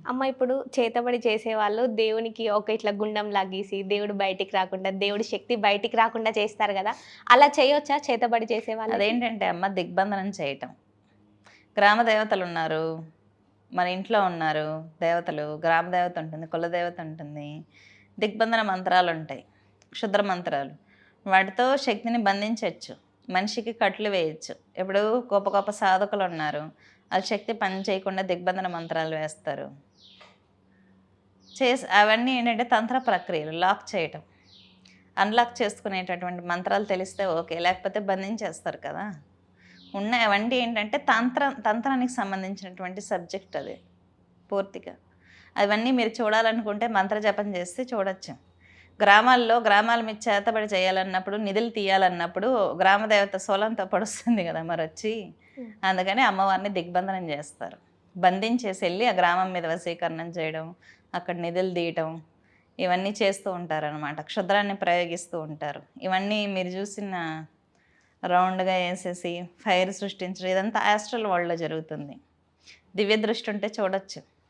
అమ్మ ఇప్పుడు చేతబడి చేసేవాళ్ళు దేవునికి ఒక ఇట్లా గుండంలా గీసి, దేవుడు బయటికి రాకుండా, దేవుడి శక్తి బయటికి రాకుండా చేస్తారు గదా! అలా చేయొచ్చా చేతబడి చేసే వాళ్ళకి? అదేంటంటే అమ్మ దిగ్బంధనం చేయటం. గ్రామ దేవతలున్నారు. మన ఇంట్లో ఉన్నారు దేవతలు. గ్రామ దేవత ఉంటుంది, కుల దేవత ఉంటుంది. దిగ్బంధన మంత్రాలుంటాయి. క్షుద్ర మంత్రాలు. వాటితో శక్తిని బంధించొచ్చు. మనిషికి కట్లు వేయొచ్చు. ఇప్పుడు గొప్ప గొప్ప సాధకులున్నారు. ఆళ్ళ శక్తి పని చేయకుండా దిగ్బంధన మంత్రాలు వేస్తారు. అవన్నీ ఏంటంటే తంత్ర ప్రక్రియలు. లాక్ చేయటం. అన్‌లాక్ చేసుకునేటటువంటి మంత్రాలు తెలిస్తే ఓకే. లేకపోతే బంధించేస్తారు కదా! అవన్నీ ఏంటంటే తంత్రానికి సంబంధించినటువంటి సబ్జెక్ట్ అది పూర్తిగా. అవన్నీ మీరు చూడాలనుకుంటే మంత్ర జపం చేస్తే చూడొచ్చు. గ్రామాల మీద చేతబడి చేయాలన్నప్పుడు, నిధులు తీయాలన్నప్పుడు గ్రామ దేవత శూలంతో పొడుస్తుంది కదా మరొచ్చి. అందుకని అమ్మవారిని దిగ్బంధనం చేస్తారు. బంధించేసి ఎళ్లి ఆ గ్రామం మీద వశీకరణం చేయడం, అక్కడ నిధులు తీయటం, ఇవన్నీ చేస్తూ ఉంటారనమాట. క్షుద్రాన్ని ప్రయోగిస్తూ ఉంటారు. ఇవన్నీ మీరు చూసిన రౌండ్‌గా ఏసేసి ఫైర్ సృష్టించడం ఇదంతా యాస్ట్రల్ వరల్డ్‌లో జరుగుతుంది. దివ్య దృష్టి ఉంటే చూడొచ్చు.